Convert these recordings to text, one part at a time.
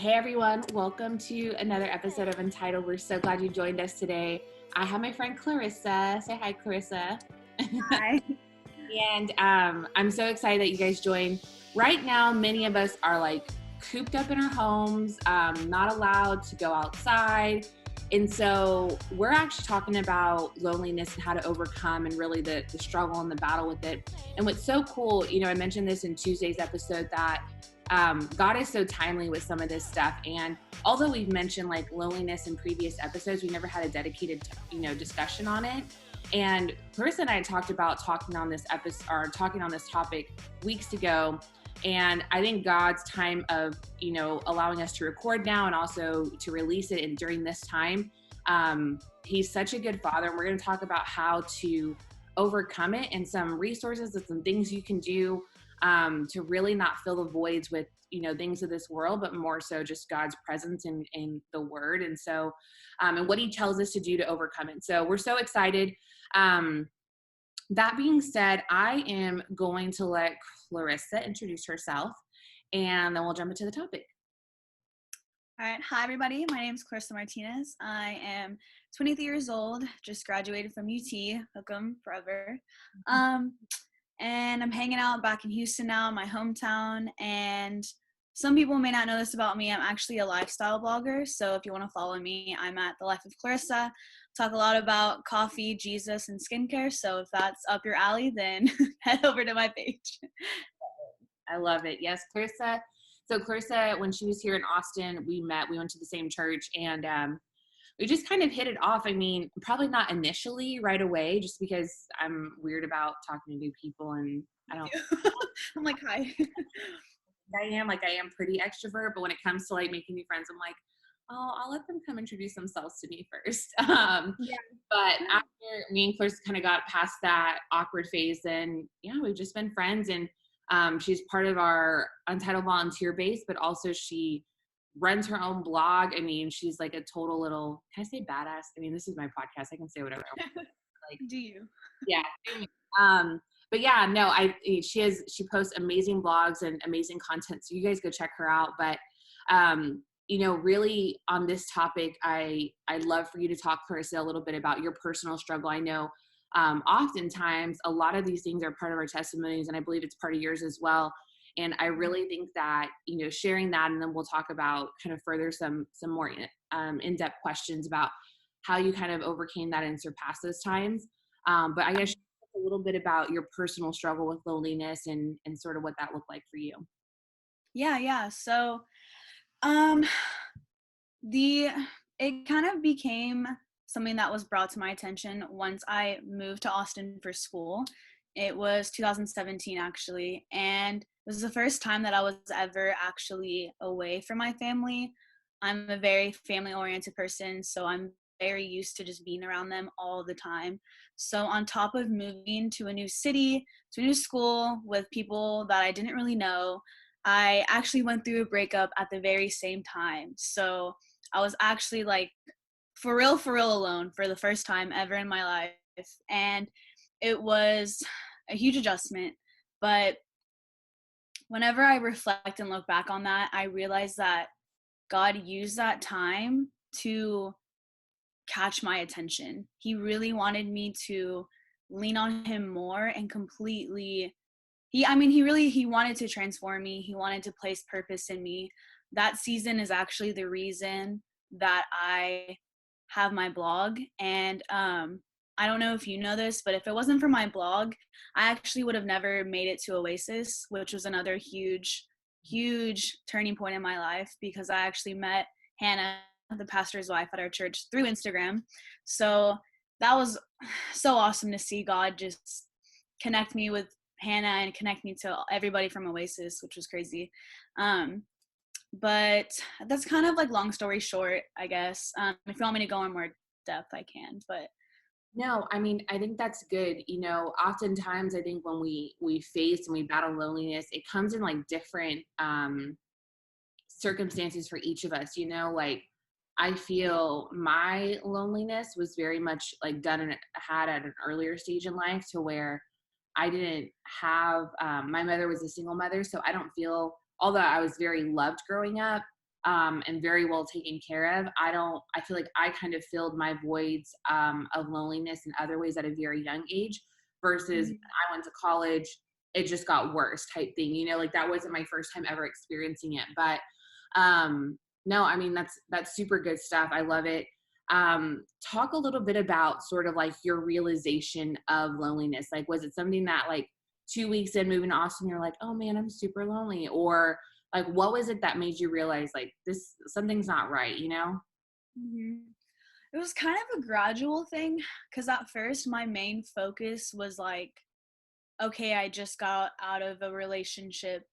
Hey everyone, welcome to another episode of Untitled. We're so glad you joined us today. I have my friend Clarissa. Say hi, Clarissa. Hi. And I'm so excited that you guys joined. Right now, many of us are like cooped up in our homes, not allowed to go outside. And so we're actually talking about loneliness and how to overcome and really the struggle and the battle with it. And what's so cool, I mentioned this in Tuesday's episode that God is so timely with some of this stuff. And although we've mentioned like loneliness in previous episodes, we never had a dedicated, discussion on it. And Clarissa and I had talked about talking on this topic weeks ago. And I think God's time of, allowing us to record now and also to release it and during this time, he's such a good father. And we're going to talk about how to overcome it and some resources and some things you can do to really not fill the voids with, things of this world, but more so just God's presence in the word. And so, and what he tells us to do to overcome it. So we're so excited. That being said, I am going to let Clarissa introduce herself and then we'll jump into the topic. All right. Hi, everybody. My name is Clarissa Martinez. I am 23 years old, just graduated from UT, hook 'em forever. And I'm hanging out back in Houston now, my hometown. And some people may not know this about me. I'm actually a lifestyle blogger. So if you want to follow me, I'm at The Life of Clarissa. Talk a lot about coffee, Jesus, and skincare. So if that's up your alley, then head over to my page. I love it. Yes, Clarissa. So Clarissa, when she was here in Austin, we went to the same church, and we just kind of hit it off. I mean, probably not initially right away, just because I'm weird about talking to new people, and I don't. I'm like, hi. I am pretty extrovert, but when it comes to like making new friends, I'm like, oh, I'll let them come introduce themselves to me first. Yeah. But after me and Clarissa kind of got past that awkward phase, then we've just been friends, and she's part of our Untitled volunteer base, but also she runs her own blog. I mean, she's like a total little, can I say badass? I mean, this is my podcast. I can say whatever I want. Like, Do you? Yeah. But yeah, no, she posts amazing blogs and amazing content. So you guys go check her out. But, really on this topic, I'd love for you to talk, Clarissa, a little bit about your personal struggle. I know oftentimes a lot of these things are part of our testimonies, and I believe it's part of yours as well. And I really think that, sharing that, and then we'll talk about kind of further some more in-depth questions about how you kind of overcame that and surpassed those times. But I guess a little bit about your personal struggle with loneliness and sort of what that looked like for you. Yeah. So, it kind of became something that was brought to my attention once I moved to Austin for school. It was 2017 actually, and it was the first time that I was ever actually away from my family. I'm a very family-oriented person, so I'm very used to just being around them all the time. So on top of moving to a new city, to a new school with people that I didn't really know, I actually went through a breakup at the very same time. So I was actually like for real alone for the first time ever in my life. And it was a huge adjustment. But whenever I reflect and look back on that, I realize that God used that time to catch my attention. He really wanted me to lean on him more and completely he wanted to transform me. He wanted to place purpose in me. That season is actually the reason that I have my blog. And I don't know if you know this, but if it wasn't for my blog, I actually would have never made it to Oasis, which was another huge turning point in my life, because I actually met Hannah, the pastor's wife at our church, through Instagram. So that was so awesome to see God just connect me with Hannah and connect me to everybody from Oasis, which was crazy. But that's kind of like long story short, I guess. If you want me to go in more depth, I can, but. No, I mean, I think that's good. Oftentimes I think when we face and we battle loneliness, it comes in like different circumstances for each of us, like I feel my loneliness was very much like had at an earlier stage in life, to where I didn't have, my mother was a single mother. So I don't feel, although I was very loved growing up, and very well taken care of, I feel like I kind of filled my voids of loneliness in other ways at a very young age versus when Mhm. I went to college, it just got worse type thing, like that wasn't my first time ever experiencing it. But no, I mean, that's super good stuff. I love it. Talk a little bit about sort of like your realization of loneliness. Like, was it something that like 2 weeks in moving to Austin, you're like, oh man, I'm super lonely? Or like, what was it that made you realize like this, something's not right, Mhm. It was kind of a gradual thing because at first my main focus was like, okay, I just got out of a relationship.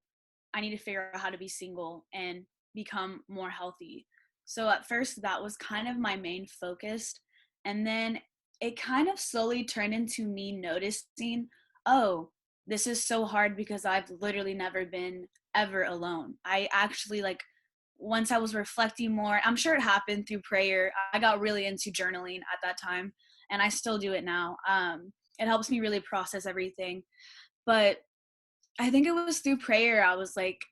I need to figure out how to be single and become more healthy. So at first, that was kind of my main focus. And then it kind of slowly turned into me noticing, oh, this is so hard because I've literally never been ever alone. I actually, like, once I was reflecting more, I'm sure it happened through prayer. I got really into journaling at that time, and I still do it now. It helps me really process everything. But I think it was through prayer I was like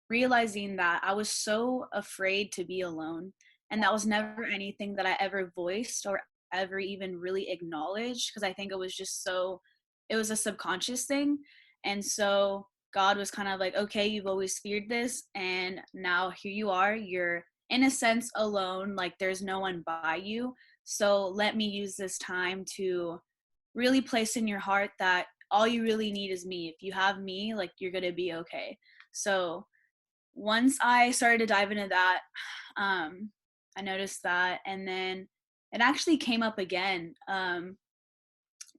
realizing that I was so afraid to be alone. And that was never anything that I ever voiced or ever even really acknowledged because I think it was just so, it was a subconscious thing. And so God was kind of like, okay, you've always feared this. And now here you are. You're in a sense alone. Like there's no one by you. So let me use this time to really place in your heart that all you really need is me. If you have me, like you're gonna be okay. So once I started to dive into that, I noticed that, and then it actually came up again,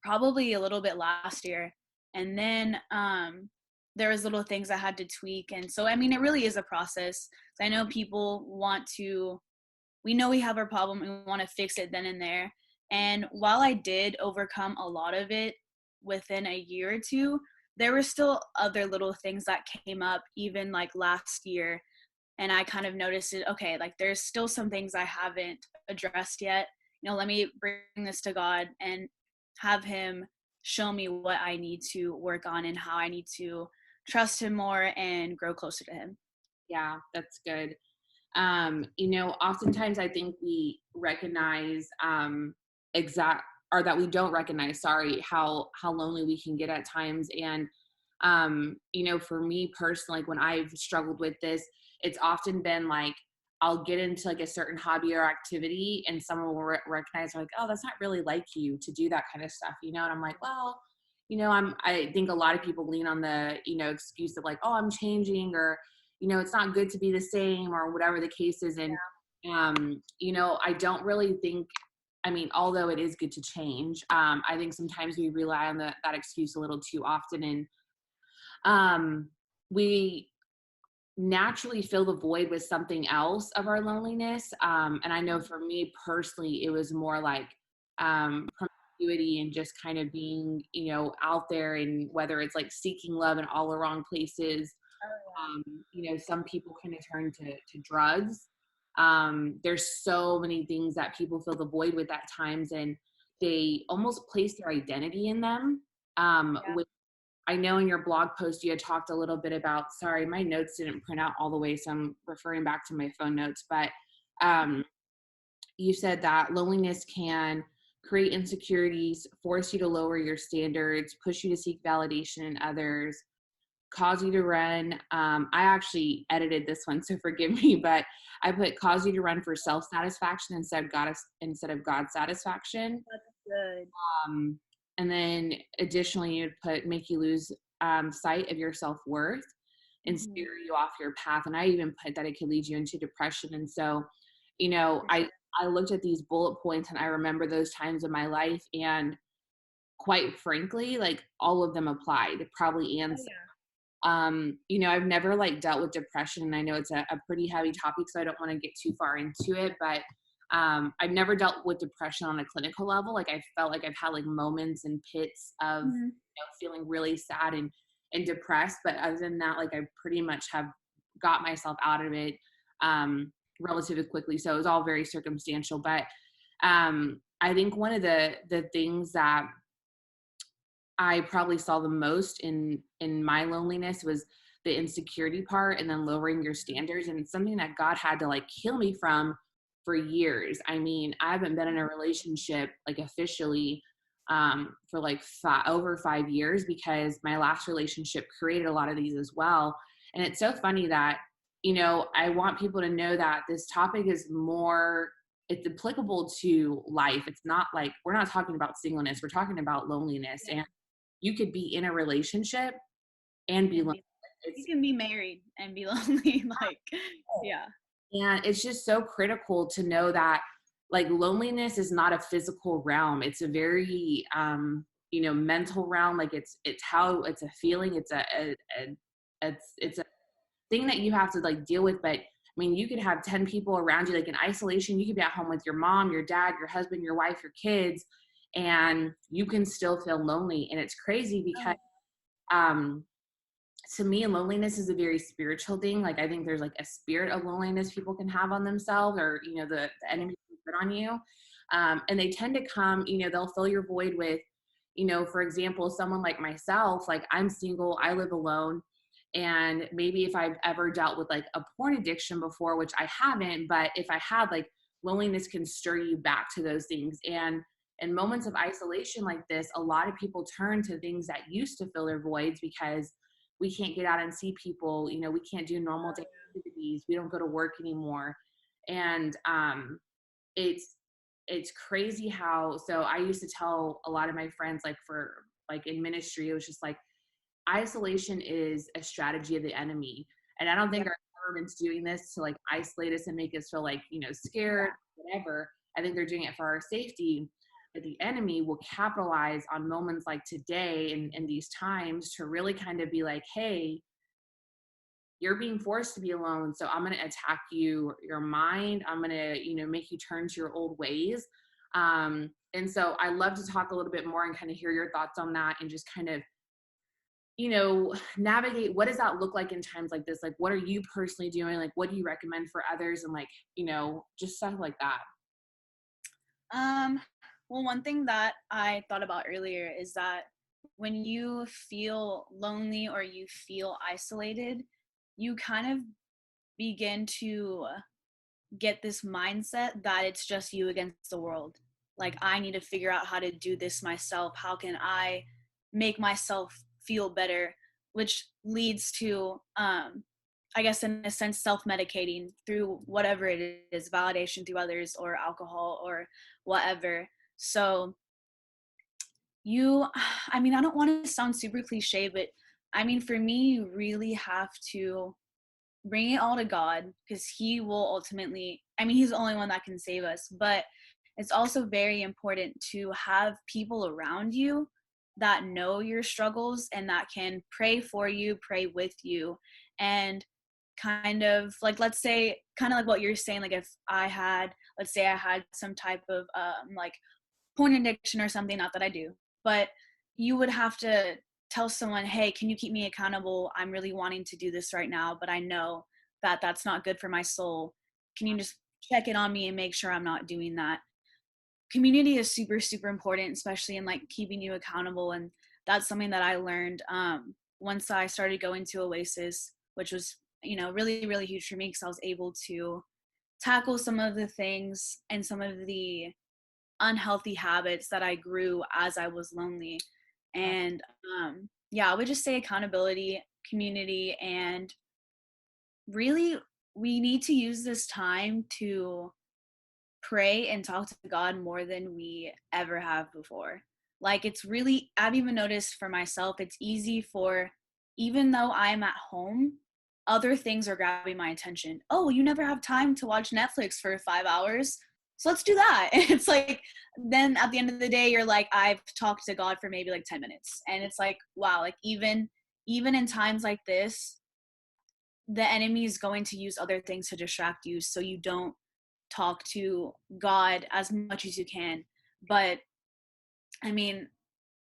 probably a little bit last year, and then there was little things I had to tweak, and so I mean, it really is a process. I know people want to, we know we have our problem and we want to fix it then and there. And while I did overcome a lot of it within a year or two, there were still other little things that came up even like last year. And I kind of noticed it, okay, like there's still some things I haven't addressed yet. Let me bring this to God and have Him show me what I need to work on and how I need to trust Him more and grow closer to Him. Yeah, that's good. Oftentimes I think we recognize exact or that we don't recognize, sorry, how lonely we can get at times. And for me personally, like when I've struggled with this, it's often been like I'll get into like a certain hobby or activity and someone will recognize like, oh, that's not really like you to do that kind of stuff, and I'm like, well, I think a lot of people lean on the, excuse of like, oh, I'm changing, or it's not good to be the same, or whatever the case is. And, I don't really think, I mean, although it is good to change, I think sometimes we rely on that excuse a little too often. And we naturally fill the void with something else of our loneliness. And I know for me personally, it was more like promiscuity and just kind of being, out there, and whether it's like seeking love in all the wrong places. Some people kind of turn to drugs. There's so many things that people fill the void with at times, and they almost place their identity in them. Yeah. Which I know in your blog post you had talked a little bit about. Sorry, my notes didn't print out all the way, so I'm referring back to my phone notes. But you said that loneliness can create insecurities, force you to lower your standards, push you to seek validation in others, cause you to run. I actually edited this one, so forgive me, but I put cause you to run for self-satisfaction instead of God's satisfaction. That's good. And then additionally, you'd put make you lose sight of your self-worth and Mhm. steer you off your path. And I even put that it could lead you into depression. And so, you know, For I sure. I looked at these bullet points and I remember those times in my life, and quite frankly, like all of them applied, probably and Oh yeah. I've never like dealt with depression, and I know it's a pretty heavy topic, so I don't want to get too far into it, but I've never dealt with depression on a clinical level. Like I felt like I've had like moments and pits of Mhm. feeling really sad and depressed, but other than that, like I pretty much have got myself out of it relatively quickly. So it was all very circumstantial. But I think one of the things that I probably saw the most in my loneliness was the insecurity part and then lowering your standards. And it's something that God had to like heal me from for years. I mean, I haven't been in a relationship like officially for like over 5 years, because my last relationship created a lot of these as well. And it's so funny that, you know, I want people to know that this topic is more, it's applicable to life. It's not like, we're not talking about singleness, we're talking about loneliness. And you could be in a relationship and be lonely. You can be married and be lonely. Like, yeah. And it's just so critical to know that like loneliness is not a physical realm. It's a very, you know, mental realm. Like it's how, it's a feeling. It's it's a thing that you have to like deal with. But I mean, you could have 10 people around you, like in isolation. You could be at home with your mom, your dad, your husband, your wife, your kids, and you can still feel lonely. And it's crazy because, um, to me, loneliness is a very spiritual thing. Like I think there's like a spirit of loneliness people can have on themselves, or, you know, the enemy can put on you. And they tend to come, you know, they'll fill your void with, you know, for example, someone like myself, like I'm single, I live alone. And maybe if I've ever dealt with like a porn addiction before, which I haven't, but if I had, like, loneliness can stir you back to those things. And in moments of isolation like this, a lot of people turn to things that used to fill their voids, because we can't get out and see people, you know, we can't do normal day activities, we don't go to work anymore. And it's crazy how, so I used to tell a lot of my friends, like for like in ministry, it was just like, isolation is a strategy of the enemy. And I don't think our government's doing this to like isolate us and make us feel like, you know, scared, whatever. I think they're doing it for our safety. But the enemy will capitalize on moments like today and these times to really kind of be like, hey, you're being forced to be alone. So I'm going to attack your mind. I'm going to, you know, make you turn to your old ways. And so I love to talk a little bit more and kind of hear your thoughts on that, and just kind of, you know, navigate, what does that look like in times like this? Like, what are you personally doing? Like, what do you recommend for others? And like, you know, just stuff like that. Well, one thing that I thought about earlier is that when you feel lonely or you feel isolated, you kind of begin to get this mindset that it's just you against the world. Like, I need to figure out how to do this myself. How can I make myself feel better? Which leads to, I guess, in a sense, self-medicating through whatever it is, validation through others or alcohol or whatever. So I mean, I don't want to sound super cliche, but I mean, for me, you really have to bring it all to God, because he will ultimately, I mean, he's the only one that can save us. But it's also very important to have people around you that know your struggles and that can pray for you, pray with you, and kind of like, let's say, kind of like what you're saying, like if let's say I had some type of like porn addiction or something, not that I do, but you would have to tell someone, hey, can you keep me accountable? I'm really wanting to do this right now, but I know that that's not good for my soul. Can you just check in on me and make sure I'm not doing that? Community is super, super important, especially in like keeping you accountable. And that's something that I learned once I started going to Oasis, which was, you know, really, really huge for me, because I was able to tackle some of the things and some of the unhealthy habits that I grew as I was lonely. And yeah, I would just say accountability, community, and really we need to use this time to pray and talk to God more than we ever have before. Like, it's really, I've even noticed for myself, it's easy for, even though I'm at home, other things are grabbing my attention. Oh, you never have time to watch Netflix for 5 hours, so let's do that. And it's like, then at the end of the day, you're like, I've talked to God for maybe like 10 minutes. And it's like, wow, like even in times like this, the enemy is going to use other things to distract you, so you don't talk to God as much as you can. But I mean,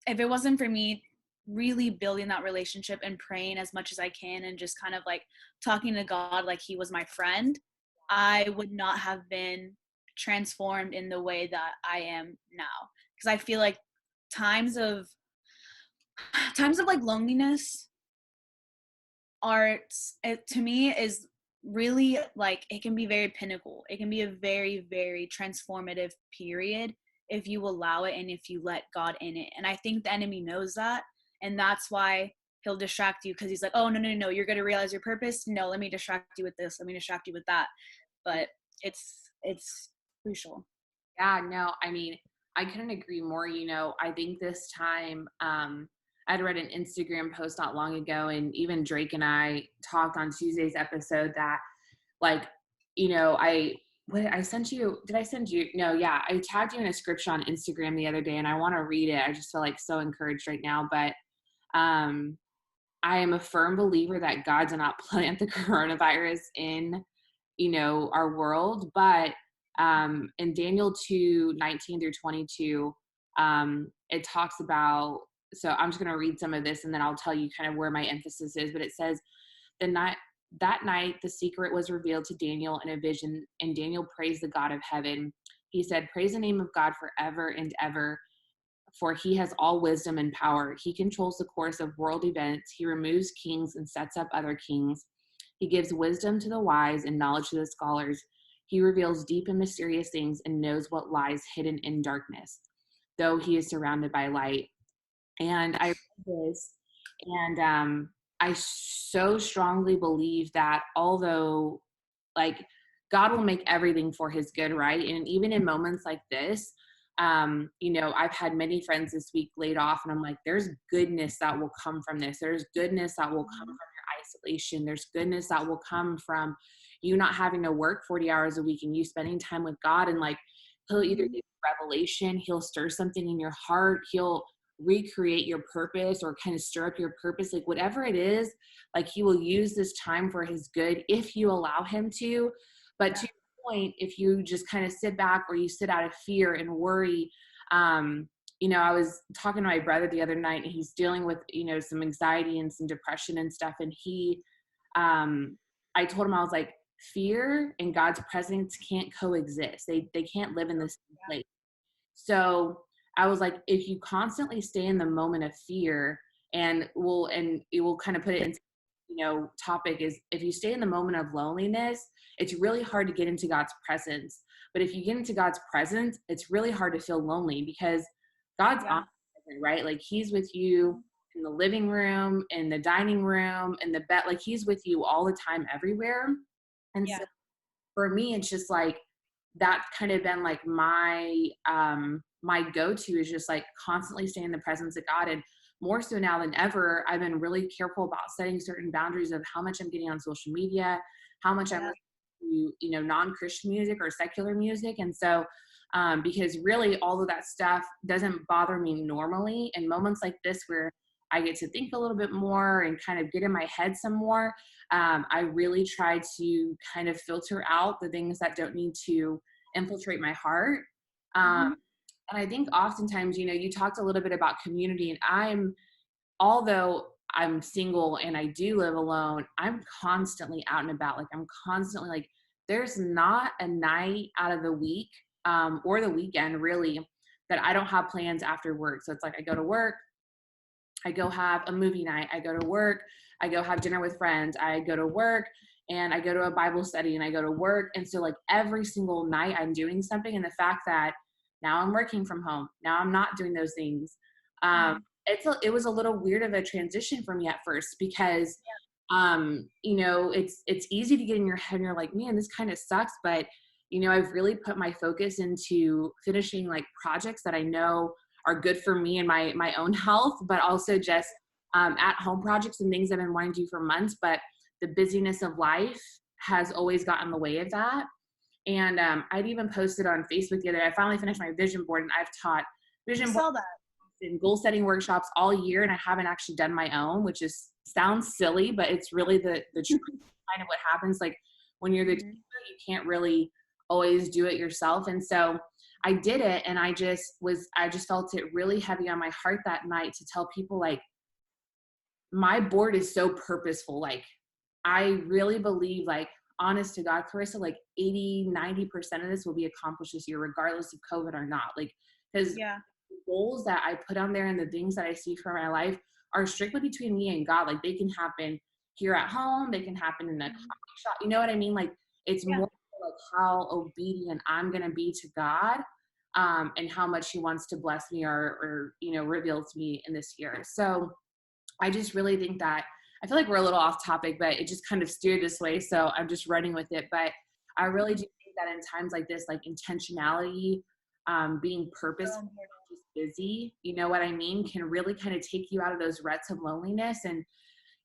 if it wasn't for me really building that relationship and praying as much as I can and just kind of like talking to God like he was my friend, I would not have been transformed in the way that I am now. Because I feel like times of like loneliness, art, to me, is really like, it can be very pinnacle. It can be a very, very transformative period if you allow it and if you let God in it. And I think the enemy knows that. And that's why he'll distract you, because he's like, oh, no, no, no, you're going to realize your purpose. No, let me distract you with this. Let me distract you with that. But it's crucial. Yeah, no, I mean, I couldn't agree more. I think this time, I'd read an Instagram post not long ago, and even Drake and I talked on Tuesday's episode that, like, I sent you, did I send you? No, yeah, I tagged you in a scripture on Instagram the other day, and I want to read it. I just feel like so encouraged right now. But um, I am a firm believer that God did not plant the coronavirus in our world. But in Daniel 2:19-22, it talks about, so I'm just going to read some of this and then I'll tell you kind of where my emphasis is. But it says, that night the secret was revealed to Daniel in a vision, and Daniel praised the God of heaven. He said, praise the name of God forever and ever, for he has all wisdom and power. He controls the course of world events. He removes kings and sets up other kings. He gives wisdom to the wise and knowledge to the scholars. He reveals deep and mysterious things and knows what lies hidden in darkness, though he is surrounded by light. And I read this, and I so strongly believe that although, like, God will make everything for his good, right? And even in moments like this, I've had many friends this week laid off, and I'm like, there's goodness that will come from this. There's goodness that will come from your isolation. There's goodness that will come from you not having to work 40 hours a week and you spending time with God. And like, he'll either give you revelation, he'll stir something in your heart, he'll recreate your purpose or kind of stir up your purpose, like whatever it is, like he will use this time for his good if you allow him to. But to your point, if you just kind of sit back or you sit out of fear and worry, I was talking to my brother the other night, and he's dealing with, some anxiety and some depression and stuff. And I told him, I was like, fear and God's presence can't coexist. They can't live in the same place. So I was like, if you constantly stay in the moment of fear, and it will kind of put it into, topic is, if you stay in the moment of loneliness, it's really hard to get into God's presence. But if you get into God's presence, it's really hard to feel lonely, because God's omnipresent, right? Like he's with you in the living room, in the dining room, in the bed, like he's with you all the time, everywhere. And so for me, it's just like, that's kind of been like my go-to is just like constantly stay in the presence of God. And more so now than ever, I've been really careful about setting certain boundaries of how much I'm getting on social media, how much I'm listening to, non-Christian music or secular music. And so, because really all of that stuff doesn't bother me normally, in moments like this where I get to think a little bit more and kind of get in my head some more, I really try to kind of filter out the things that don't need to infiltrate my heart. And I think oftentimes, you talked a little bit about community, and although I'm single and I do live alone, I'm constantly out and about. Like I'm constantly like, there's not a night out of the week, or the weekend really, that I don't have plans after work. So it's like, I go to work, I go have a movie night, I go to work, I go have dinner with friends, I go to work, and I go to a Bible study, and I go to work. And so like every single night I'm doing something. And the fact that now I'm working from home, now I'm not doing those things. It was a little weird of a transition for me at first, because it's easy to get in your head and you're like, man, this kind of sucks. But I've really put my focus into finishing like projects that I know are good for me and my own health, but also just at home projects and things I've been wanting to do for months. But the busyness of life has always gotten in the way of that. And I'd even posted on Facebook the other day, I finally finished my vision board, and I've taught vision board and goal setting workshops all year, and I haven't actually done my own, which sounds silly, but it's really the truth kind of what happens. Like when you're the teacher, you can't really always do it yourself. And so I did it, and I just felt it really heavy on my heart that night to tell people, like, my board is so purposeful. Like I really believe, like, honest to God, Clarissa, like 80-90% of this will be accomplished this year, regardless of COVID or not. Like, because the goals that I put on there and the things that I see for my life are strictly between me and God. Like they can happen here at home. They can happen in a coffee shop. You know what I mean? Like, it's Yeah. more like how obedient I'm going to be to God, and how much he wants to bless me or, you know, reveal to me in this year. So I just really think that I feel like we're a little off topic, but it just kind of steered this way. So I'm just running with it. But I really do think that in times like this, like intentionality, being purposeful, not just busy, you know what I mean, can really kind of take you out of those ruts of loneliness. And,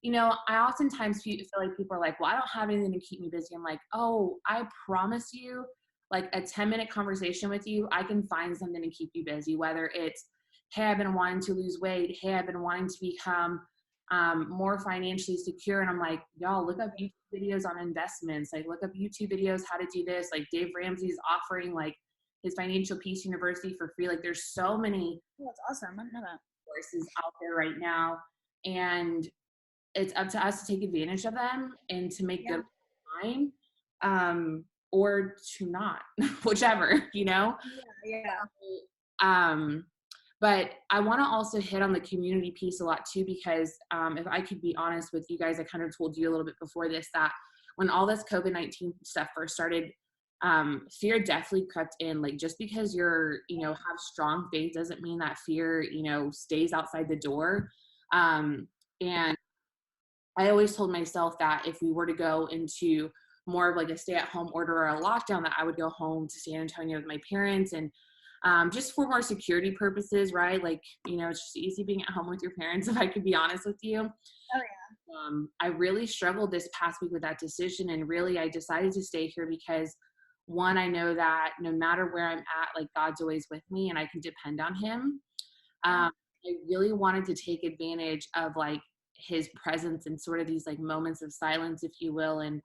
you know, I oftentimes feel like people are like, well, I don't have anything to keep me busy. I'm like, oh, I promise you, like a 10-minute conversation with you, I can find something to keep you busy, whether it's, hey, I've been wanting to lose weight. Hey, I've been wanting to become more financially secure. And I'm like, y'all, look up YouTube videos on investments. Like, look up YouTube videos, how to do this. Like, Dave Ramsey's offering like his Financial Peace University for free. Like, there's so many That's awesome. I didn't know that. courses out there right now. And it's up to us to take advantage of them and to make good time, or to not, whichever, you know? Yeah. Um, but I want to also hit on the community piece a lot too, because if I could be honest with you guys, I kind of told you a little bit before this that when all this COVID-19 stuff first started, fear definitely crept in. Like, just because you're, you know, have strong faith doesn't mean that fear, you know, stays outside the door. And I always told myself that if we were to go into more of like a stay-at-home order or a lockdown, that I would go home to San Antonio with my parents, and just for more security purposes, right? Like, you know, it's just easy being at home with your parents, if I could be honest with you. Oh yeah. I really struggled this past week with that decision, and really I decided to stay here because, one, I know that no matter where I'm at, like, God's always with me and I can depend on him. I really wanted to take advantage of like his presence and sort of these like moments of silence, if you will, and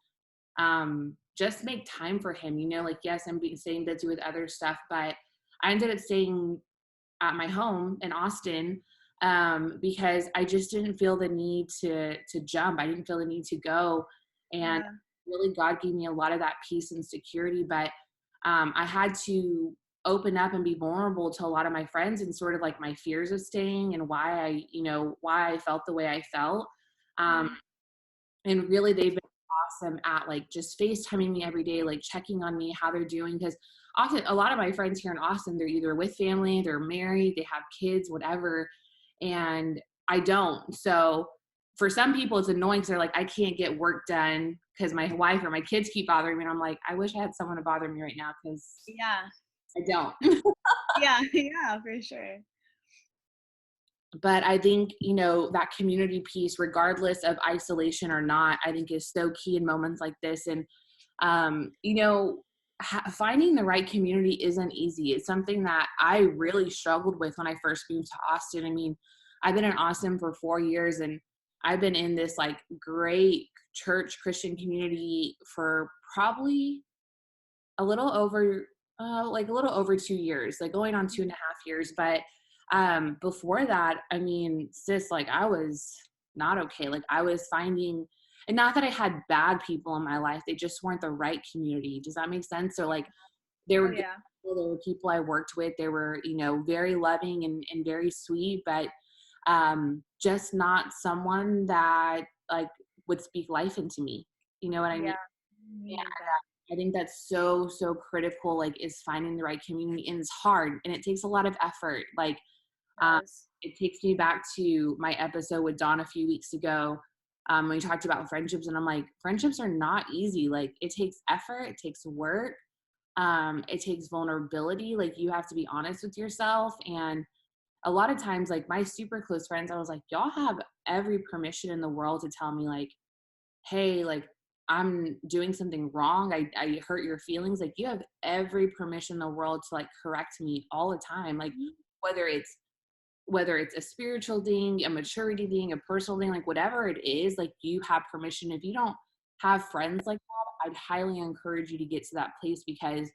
just make time for him. You know, like, yes, I'm staying busy with other stuff, but I ended up staying at my home in Austin, because I just didn't feel the need to jump. I didn't feel the need to go, and really God gave me a lot of that peace and security. But I had to open up and be vulnerable to a lot of my friends and sort of like my fears of staying and why I, you know, why I felt the way I felt. And really they've been awesome at like just FaceTiming me every day, like checking on me, how they're doing. Because often a lot of my friends here in Austin, they're either with family, they're married, they have kids, whatever. And I don't. So for some people it's annoying because they're like, I can't get work done because my wife or my kids keep bothering me. And I'm like, I wish I had someone to bother me right now, because I don't. Yeah, for sure. But I think, you know, that community piece, regardless of isolation or not, I think is so key in moments like this. And, you know, finding the right community isn't easy. It's something that I really struggled with when I first moved to Austin. I mean, I've been in Austin for 4 years, and I've been in this like great church Christian community for probably a little over, like a little over 2 years, like going on 2.5 years. But before that, I mean, sis, like I was not okay. Like I was finding, and not that I had bad people in my life, they just weren't the right community. Does that make sense? So like there were good people, there were people I worked with, they were, you know, very loving and very sweet, but just not someone that like would speak life into me. You know what I mean? Yeah, I think that's so critical, like, is finding the right community. And it's hard and it takes a lot of effort. Like, it takes me back to my episode with Dawn a few weeks ago, when we talked about friendships, and I'm like, friendships are not easy. Like, it takes effort, it takes work, it takes vulnerability. Like, you have to be honest with yourself. And a lot of times, like, my super close friends, I was like, y'all have every permission in the world to tell me, like, hey, like, I'm doing something wrong. I hurt your feelings. Like, you have every permission in the world to like correct me all the time. Like, whether it's a spiritual thing, a maturity thing, a personal thing, like whatever it is, like, you have permission. If you don't have friends like that, I'd highly encourage you to get to that place, because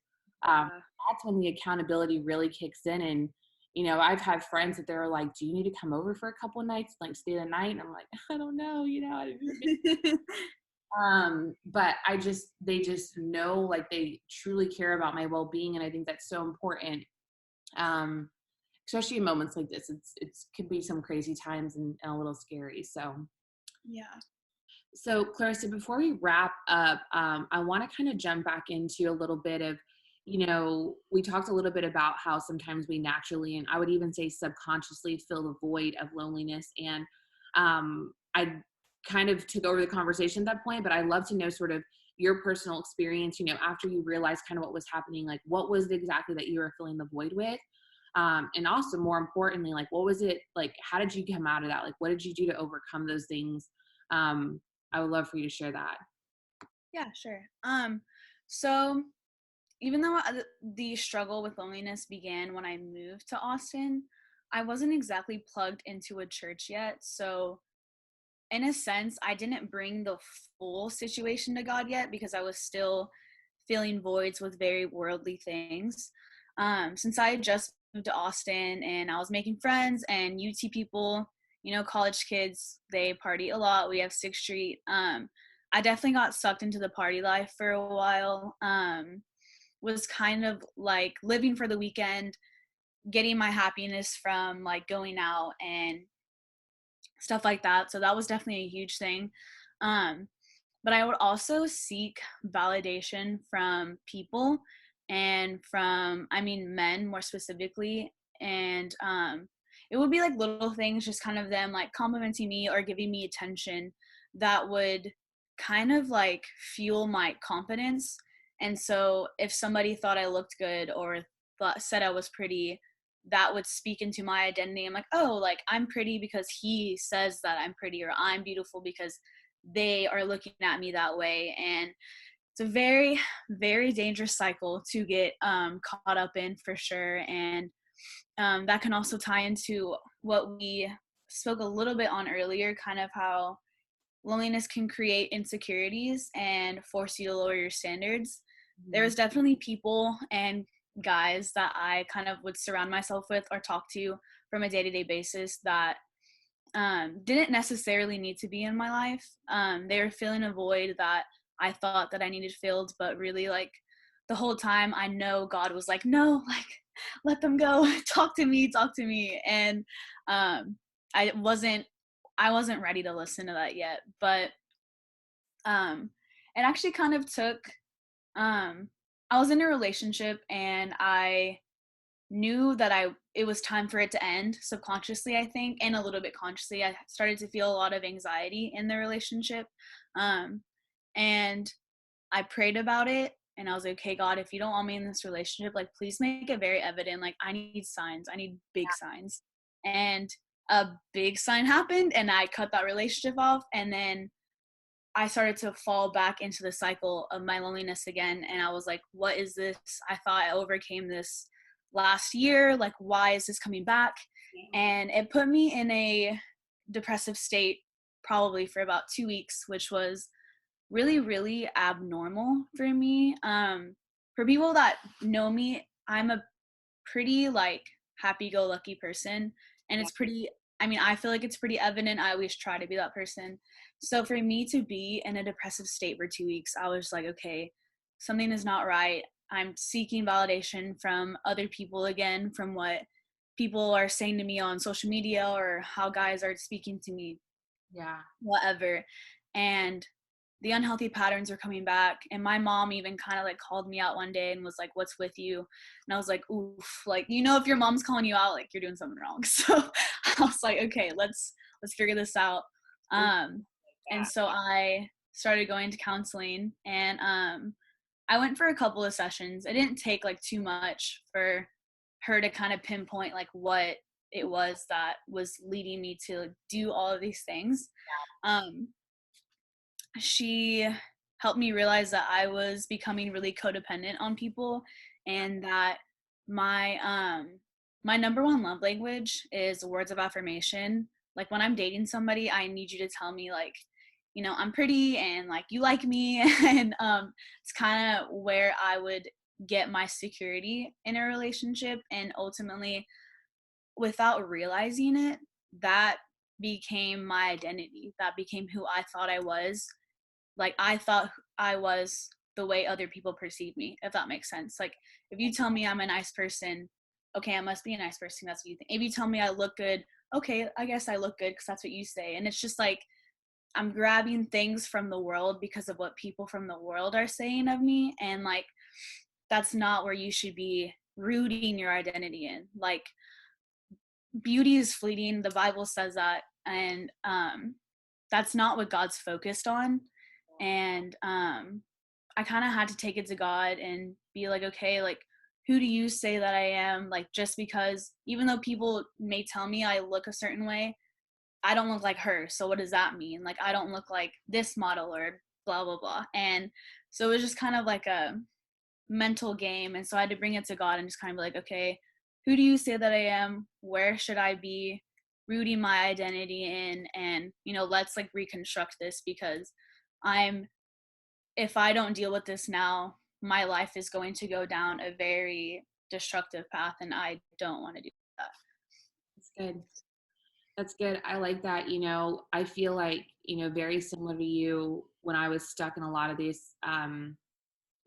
that's when the accountability really kicks in. And, you know, I've had friends that they're like, do you need to come over for a couple of nights, like stay the night? And I'm like, I don't know, you know, but they just know, like, they truly care about my well-being. And I think that's so important. Especially in moments like this, it's could be some crazy times and a little scary. So Yeah. So, Clarissa, before we wrap up, I want to kind of jump back into a little bit of, we talked a little bit about how sometimes we naturally, and I would even say subconsciously, fill the void of loneliness. And I kind of took over the conversation at that point, but I'd love to know sort of your personal experience, after you realized kind of what was happening, like what was it exactly that you were filling the void with? And also more importantly, like, what was it like, how did you come out of that? Like, what did you do to overcome those things? I would love for you to share that. Yeah, sure. So even though the struggle with loneliness began when I moved to Austin, I wasn't exactly plugged into a church yet. So in a sense, I didn't bring the full situation to God yet because I was still filling voids with very worldly things. Since I had just moved to Austin and I was making friends and UT people, college kids, they party a lot. We have 6th Street. I definitely got sucked into the party life for a while. Was kind of like living for the weekend, getting my happiness from like going out and stuff like that. So that was definitely a huge thing. Um, but I would also seek validation from people and from, men more specifically. And it would be like little things, just kind of them like complimenting me or giving me attention that would kind of like fuel my confidence. And so if somebody thought I looked good or said I was pretty, that would speak into my identity. I'm like, oh, like I'm pretty because he says that I'm pretty, or I'm beautiful because they are looking at me that way. And it's a very, very dangerous cycle to get caught up in, for sure. And that can also tie into what we spoke a little bit on earlier, kind of how loneliness can create insecurities and force you to lower your standards. Mm-hmm. There's definitely people and guys that I kind of would surround myself with or talk to from a day-to-day basis that didn't necessarily need to be in my life. They were filling a void that I thought that I needed filled, but really, like, the whole time I know God was like, no, like, let them go. Talk to me. And I wasn't ready to listen to that yet. But it actually kind of took, I was in a relationship and I knew that it was time for it to end subconsciously, I think, and a little bit consciously. I started to feel a lot of anxiety in the relationship. And I prayed about it and I was like, okay, God, if you don't want me in this relationship, like, please make it very evident. Like, I need signs. I need big signs. And a big sign happened and I cut that relationship off. And then I started to fall back into the cycle of my loneliness again. And I was like, what is this? I thought I overcame this last year. Like, why is this coming back? And it put me in a depressive state probably for about 2 weeks, which was really, really abnormal for me. For people that know me, I'm a pretty like happy-go-lucky person, and it's pretty, I feel like it's pretty evident. I always try to be that person. So for me to be in a depressive state for 2 weeks, I was like, okay, something is not right. I'm seeking validation from other people again, from what people are saying to me on social media or how guys are speaking to me, Yeah. whatever. And the unhealthy patterns are coming back. And my mom even kind of like called me out one day and was like, what's with you? And I was like, oof, like, if your mom's calling you out, like, you're doing something wrong. So I was like, okay, let's figure this out. And so I started going to counseling, and I went for a couple of sessions. It didn't take like too much for her to kind of pinpoint like what it was that was leading me to do all of these things. She helped me realize that I was becoming really codependent on people, and that my number one love language is words of affirmation. Like, when I'm dating somebody, I need you to tell me, like, I'm pretty and like you like me. And it's kind of where I would get my security in a relationship. And ultimately, without realizing it, that became my identity. That became who I thought I was. Like, I thought I was the way other people perceive me, if that makes sense. Like, if you tell me I'm a nice person, okay, I must be a nice person. That's what you think. If you tell me I look good, okay, I guess I look good because that's what you say. And it's just like, I'm grabbing things from the world because of what people from the world are saying of me, and like that's not where you should be rooting your identity in. Like beauty is fleeting, the Bible says that, and that's not what God's focused on. And I kind of had to take it to God and be like, okay, like who do you say that I am? Like just because even though people may tell me I look a certain way, I don't look like her. So what does that mean? Like I don't look like this model or blah blah blah. And so it was just kind of like a mental game. And so I had to bring it to God and just kind of be like, okay, who do you say that I am? Where should I be rooting my identity in? And, let's like reconstruct this, because if I don't deal with this now, my life is going to go down a very destructive path, and I don't want to do that. That's good. That's good. I like that. I feel like, very similar to you when I was stuck in a lot of these,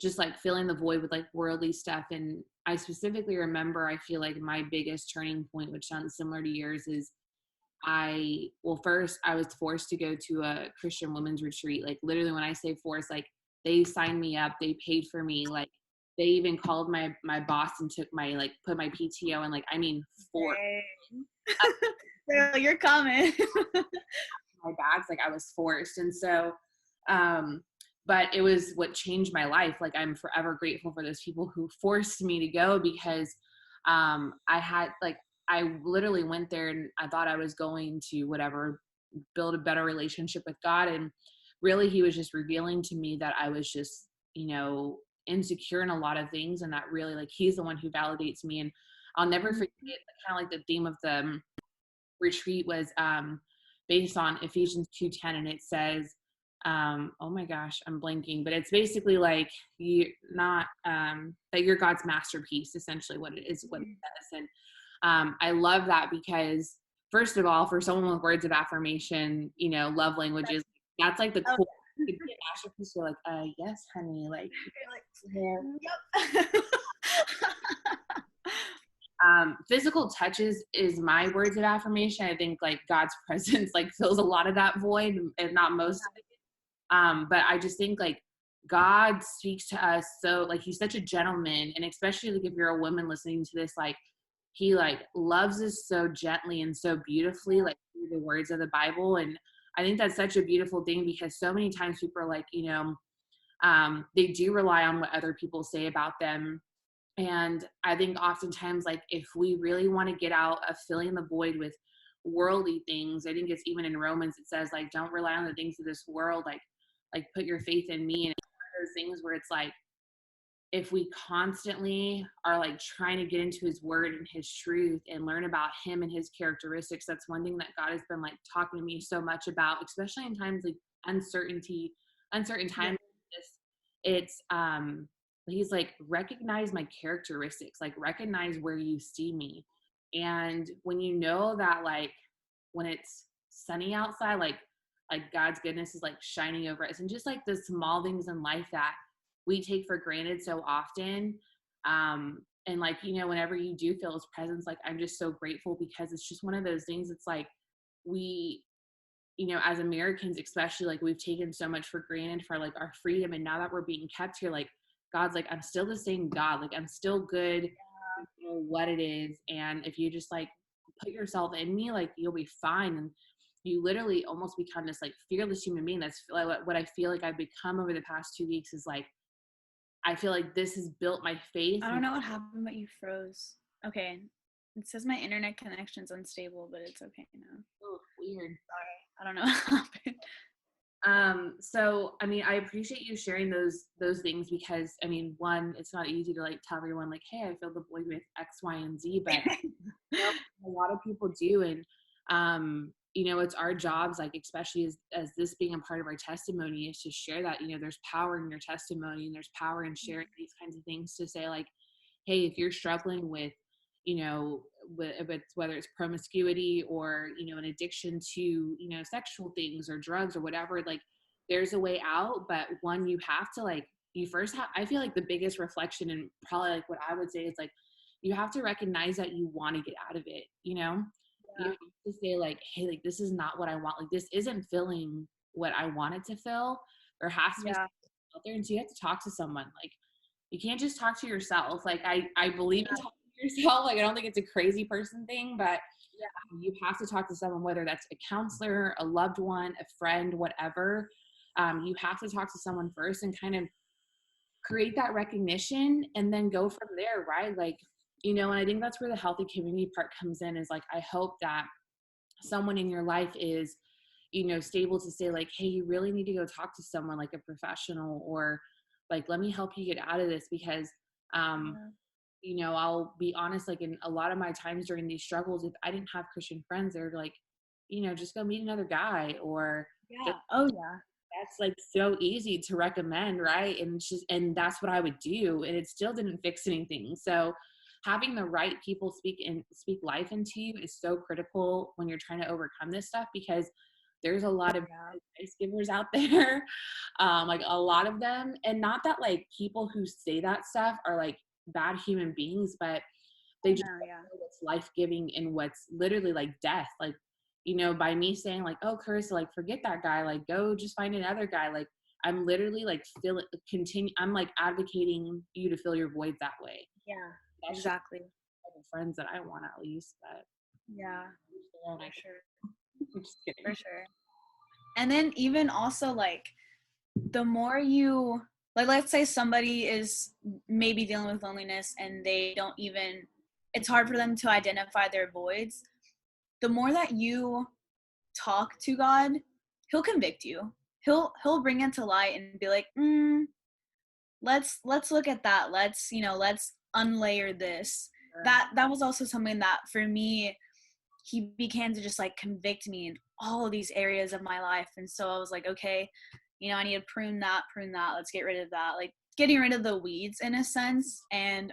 just like filling the void with like worldly stuff. And I specifically remember, I feel like my biggest turning point, which sounds similar to yours, is first I was forced to go to a Christian women's retreat. Like literally when I say forced, like they signed me up, they paid for me. Like they even called my boss and took put my PTO and forced. You're coming. My bags, like I was forced. And so, but it was what changed my life. Like I'm forever grateful for those people who forced me to go, because I literally went there and I thought I was going to build a better relationship with God. And really he was just revealing to me that I was just, insecure in a lot of things. And that really like, he's the one who validates me. And I'll never forget, kind of like the theme of the retreat was based on Ephesians 2:10, and it says, oh my gosh, I'm blanking, but it's basically like that you're God's masterpiece, essentially what it says. And I love that, because first of all, for someone with words of affirmation, love languages, that's like the cool. To be a masterpiece, you're like, yes, honey, like, yep. Physical touches is my words of affirmation. I think like God's presence like fills a lot of that void, if not most of it. But I just think like God speaks to us so like he's such a gentleman, and especially like if you're a woman listening to this, like he like loves us so gently and so beautifully, like through the words of the Bible. And I think that's such a beautiful thing, because so many times people are like, they do rely on what other people say about them. And I think oftentimes, like, if we really want to get out of filling the void with worldly things, I think it's even in Romans, it says, like, don't rely on the things of this world, like put your faith in me. And it's one of those things where it's like, if we constantly are like trying to get into his word and his truth and learn about him and his characteristics, that's one thing that God has been like talking to me so much about, especially in times like uncertain times. It's he's like, recognize my characteristics, like recognize where you see me. And when you know that, like when it's sunny outside, like God's goodness is like shining over us, and just like the small things in life that we take for granted so often. And like, whenever you do feel his presence, like I'm just so grateful, because it's just one of those things. It's like we, as Americans especially, like we've taken so much for granted for like our freedom, and now that we're being kept here, like God's like, I'm still the same God, like I'm still good. You know what it is, and if you just like put yourself in me, like you'll be fine. And you literally almost become this like fearless human being. That's like what I feel like I've become over the past 2 weeks, is like I feel like this has built my faith. I don't know what happened, but you froze. Okay. It says my internet connection's unstable, but it's okay now. Oh, weird. Sorry. I don't know what happened. So I mean, I appreciate you sharing those things, because I mean, one, it's not easy to like tell everyone like, hey, I filled the void with X, Y, and Z, but a lot of people do. And it's our jobs, like especially as this being a part of our testimony, is to share that, there's power in your testimony, and there's power in sharing these kinds of things, to say like, hey, if you're struggling with, whether it's promiscuity or, an addiction to, sexual things or drugs or whatever, like there's a way out. But one, you have to like, I feel like the biggest reflection, and probably like what I would say, is like, you have to recognize that you want to get out of it, You have to say like, hey, like this is not what I want. Like this isn't filling what I wanted to fill. There has to be Yeah. something out there, and so you have to talk to someone. Like, you can't just talk to yourself. Like, I believe in talking to yourself. Like, I don't think it's a crazy person thing, but you have to talk to someone, whether that's a counselor, a loved one, a friend, whatever. You have to talk to someone first and kind of create that recognition and then go from there, right? Like, and I think that's where the healthy community part comes in, is like, I hope that someone in your life is, stable to say like, hey, you really need to go talk to someone, like a professional, or like, let me help you get out of this, because I'll be honest, like, in a lot of my times during these struggles, if I didn't have Christian friends, they're like, just go meet another guy, or just, that's like so easy to recommend, right? And it's just, and that's what I would do, and it still didn't fix anything. So having the right people speak life into you is so critical when you're trying to overcome this stuff, because there's a lot of advice givers out there, like a lot of them. And not that like people who say that stuff are like bad human beings, but they just know what's life-giving and what's literally like death. Like, by me saying like, oh, Carissa, like, forget that guy, like, go just find another guy. Like, I'm literally like I'm like advocating you to fill your void that way. Yeah, That's exactly. the friends that I want, at least. But Yeah, for sure. I'm just kidding. For sure. And then even also like, the more you, like, let's say somebody is maybe dealing with loneliness and they don't even, it's hard for them to identify their voids. The more that you talk to God, he'll convict you. He'll bring it to light and be like, let's look at that. Let's unlayer this. That was also something that for me, he began to just like convict me in all of these areas of my life. And so I was like, okay, I need to prune that. Let's get rid of that. Like getting rid of the weeds in a sense. And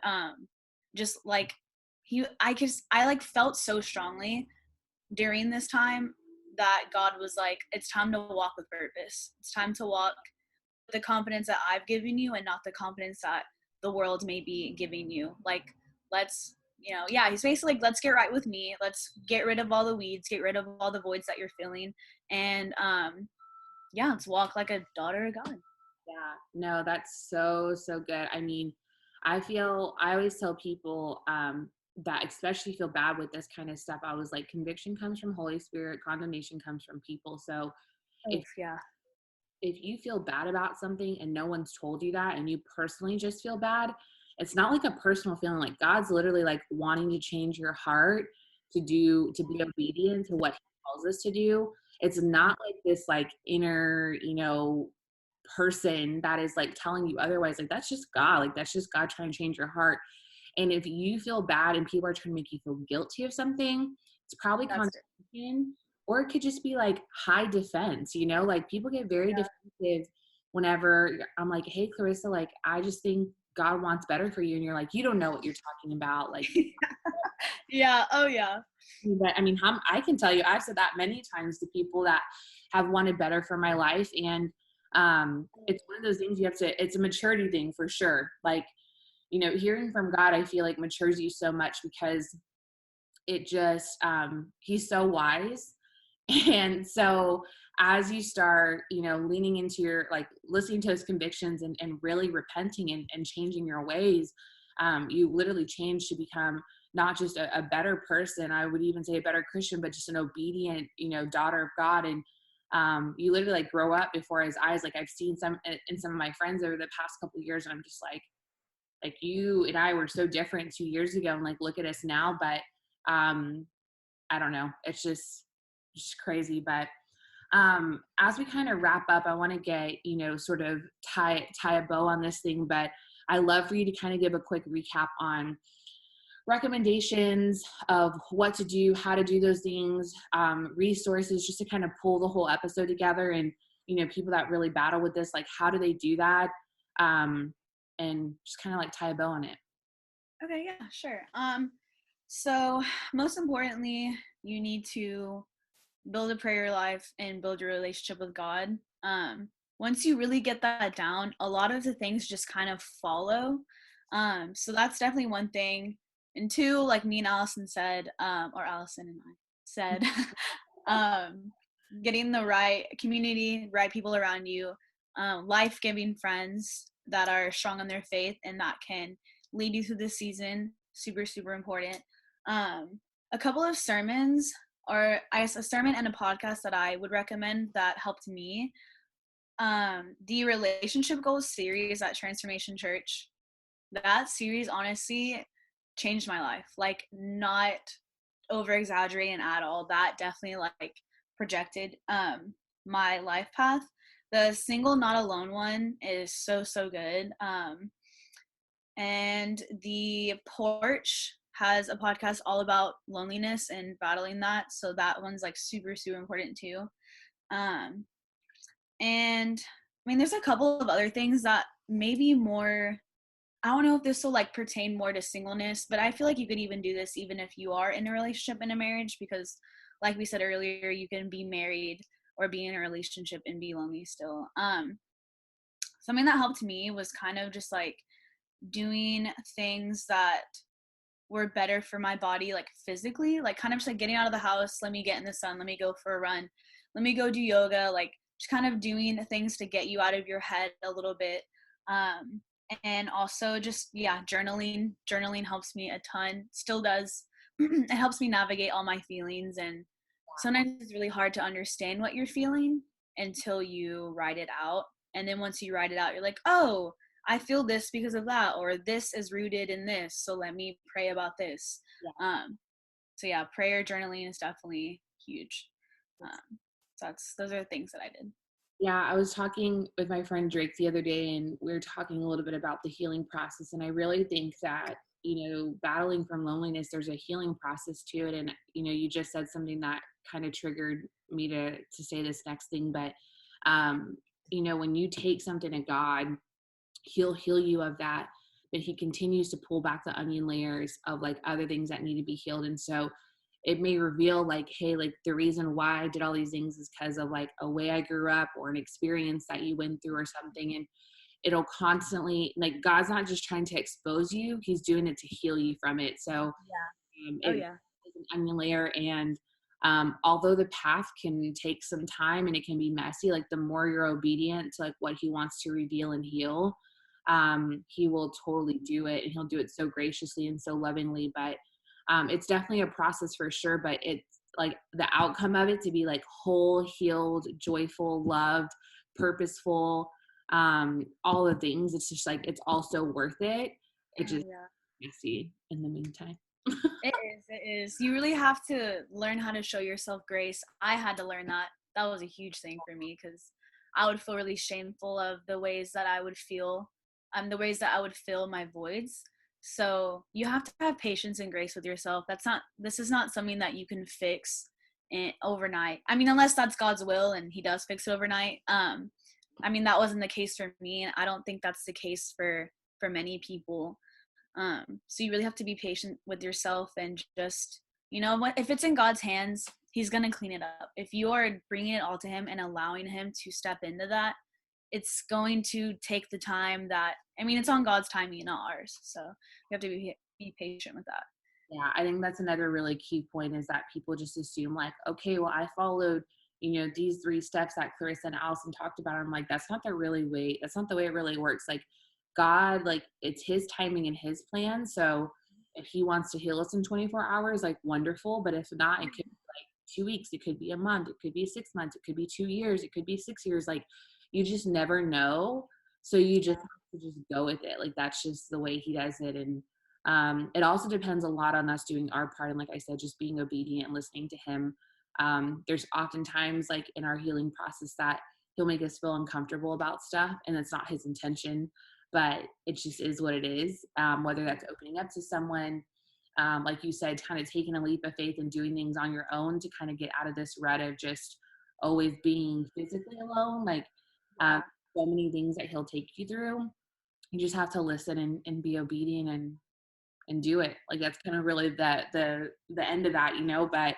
just like I like felt so strongly during this time that God was like, it's time to walk with purpose. It's time to walk with the confidence that I've given you and not the confidence that the world may be giving you. Like, let's, he's basically like, let's get right with me. Let's get rid of all the weeds, get rid of all the voids that you're feeling. And let's walk like a daughter of God. Yeah, no, that's so, so good. I mean, I always tell people that especially feel bad with this kind of stuff. I was like, conviction comes from Holy Spirit, condemnation comes from people. So if you feel bad about something and no one's told you that, and you personally just feel bad, it's not like a personal feeling. Like, God's literally like wanting to change your heart to be obedient to what he calls us to do. It's not like this like inner, person that is like telling you otherwise. Like, that's just God. Like, that's just God trying to change your heart. And if you feel bad and people are trying to make you feel guilty of something, it's probably condemnation, or it could just be like high defense, like people get very defensive whenever I'm like, hey, Clarissa, like, I just think God wants better for you. And you're like, you don't know what you're talking about. Like, yeah. Oh yeah. But I mean, I can tell you, I've said that many times to people that have wanted better for my life. And it's one of those things it's a maturity thing for sure. Like, hearing from God, I feel like matures you so much, because it just, he's so wise. And so as you start, leaning into your, like, listening to his convictions and really repenting and changing your ways, you literally change to become not just a better person, I would even say a better Christian, but just an obedient, daughter of God. And you literally like grow up before his eyes. Like, I've seen some of my friends over the past couple of years, and I'm just like you and I were so different 2 years ago, and like, look at us now. But I don't know, it's just crazy. But as we kind of wrap up, I want to get, sort of tie a bow on this thing, but I love for you to kind of give a quick recap on recommendations of what to do, how to do those things, resources, just to kind of pull the whole episode together. And, people that really battle with this, like, how do they do that? And just kind of like tie a bow on it. Okay, yeah, sure. So most importantly, you need to build a prayer life and build your relationship with God. Once you really get that down, a lot of the things just kind of follow. So that's definitely one thing. And two, like me and Allison said, or Allison and I said, getting the right community, right people around you, life-giving friends that are strong on their faith and that can lead you through this season. Super, super important. A couple of sermons, or I guess a sermon and a podcast that I would recommend that helped me. The Relationship Goals series at Transformation Church. That series honestly changed my life. Like, not over exaggerating at all. That definitely like projected my life path. The Single Not Alone one is so good. And the Porch has a podcast all about loneliness and battling that, so that one's like super important too. um and I mean, there's a couple of other things that maybe more, I don't know if this will like pertain more to singleness, but I feel like you could even do this even if you are in a relationship, in a marriage, because like we said earlier, you can be married or be in a relationship and be lonely still. Something that helped me was kind of just like doing things that were better for my body, like physically, like kind of just like getting out of the house. Let me get in the sun, let me go for a run, let me go do yoga, like just kind of doing things to get you out of your head a little bit. um and also just, yeah, journaling helps me a ton, still does. It helps me navigate all my feelings, and sometimes it's really hard to understand what you're feeling until you write it out. And then once you write it out, you're like, oh, I feel this because of that, or this is rooted in this, so let me pray about this. Yeah. So yeah, prayer, journaling is definitely huge. So those are the things that I did. Yeah, I was talking with my friend Drake the other day, and we were talking a little bit about the healing process. And I really think that, battling from loneliness, there's a healing process to it. And, you just said something that kind of triggered me to say this next thing. But, when you take something to God, he'll heal you of that. But he continues to pull back the onion layers of like other things that need to be healed. And so it may reveal like, hey, like the reason why I did all these things is because of like a way I grew up or an experience that you went through or something. And it'll constantly, like, God's not just trying to expose you, he's doing it to heal you from it. So Oh it yeah. is an onion layer. And although the path can take some time and it can be messy, like the more you're obedient to like what he wants to reveal and heal, he will totally do it, and he'll do it so graciously and so lovingly. But it's definitely a process for sure, but it's like the outcome of it to be like whole, healed, joyful, loved, purposeful, all the things. It's just like, it's also worth it. It Oh just yeah. messy in the meantime. It is. You really have to learn how to show yourself grace. I had to learn that. That was a huge thing for me, because I would feel really shameful of the ways that I would feel, the ways that I would fill my voids. So you have to have patience and grace with yourself. This is not something that you can fix overnight. I mean, unless that's God's will and he does fix it overnight. I mean, that wasn't the case for me, and I don't think that's the case for many people. So you really have to be patient with yourself, and just, what, if it's in God's hands, he's going to clean it up. If you are bringing it all to him and allowing him to step into that, it's going to take the time that, I mean, it's on God's timing, not ours. So you have to be patient with that. Yeah, I think that's another really key point, is that people just assume like, okay, well, I followed, these 3 steps that Clarissa and Allison talked about. I'm like, that's not the really way. That's not the way it really works. Like God, like it's his timing and his plan. So if he wants to heal us in 24 hours, like wonderful. But if not, it could be like 2 weeks. It could be a month. It could be 6 months. It could be 2 years. It could be 6 years. Like you just never know. So you just have to just go with it. Like that's just the way he does it. And it also depends a lot on us doing our part. And like I said, just being obedient and listening to him. There's oftentimes like in our healing process that he'll make us feel uncomfortable about stuff, and that's not his intention, but it just is what it is. Whether that's opening up to someone, like you said, kind of taking a leap of faith and doing things on your own to kind of get out of this rut of just always being physically alone. Like so many things that he'll take you through. You just have to listen and be obedient and do it. Like that's kind of really the end of that, but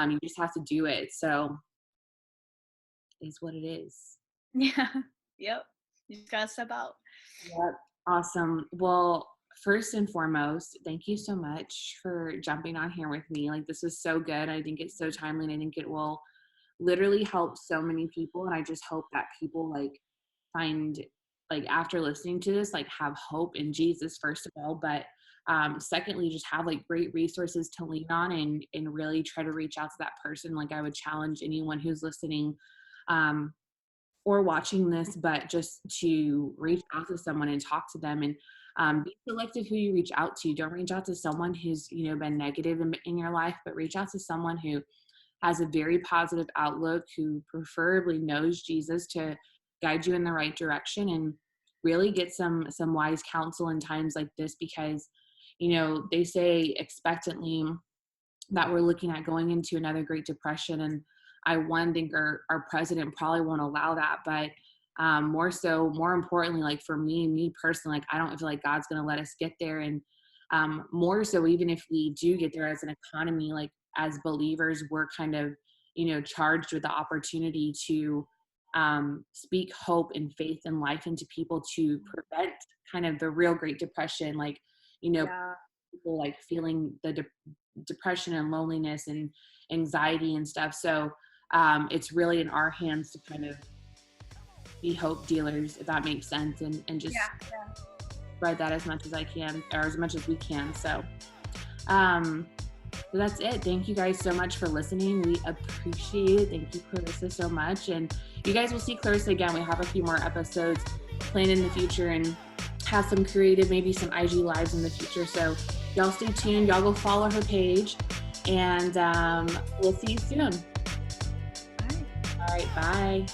you just have to do it. So it's what it is. Yeah. Yep. You just gotta step out. Yep. Awesome. Well, first and foremost, thank you so much for jumping on here with me. Like this was so good. I think it's so timely, and I think it will literally helps so many people. And I just hope that people like find, like, after listening to this, like, have hope in Jesus, first of all, but secondly, just have like great resources to lean on, and really try to reach out to that person. Like, I would challenge anyone who's listening um, or watching this, but just to reach out to someone and talk to them, and be selective who you reach out to. Don't reach out to someone who's, been negative in your life, but reach out to someone who has a very positive outlook, who preferably knows Jesus to guide you in the right direction, and really get some wise counsel in times like this, because they say expectantly that we're looking at going into another Great Depression. And think our president probably won't allow that. But more importantly, like for me personally, like I don't feel like God's going to let us get there. And more so, even if we do get there as an economy, like as believers, we're kind of, charged with the opportunity to speak hope and faith and life into people, to prevent kind of the real Great Depression. Like, Yeah. people like feeling the depression and loneliness and anxiety and stuff. So it's really in our hands to kind of be hope dealers, if that makes sense, and just spread that as much as I can, or as much as we can. So so that's it. Thank you guys so much for listening. We appreciate it. Thank you, Clarissa, so much. And you guys will see Clarissa again. We have a few more episodes planned in the future, and have some creative, maybe some IG lives in the future. So y'all stay tuned. Y'all go follow her page, and we'll see you soon. All right. All right, bye.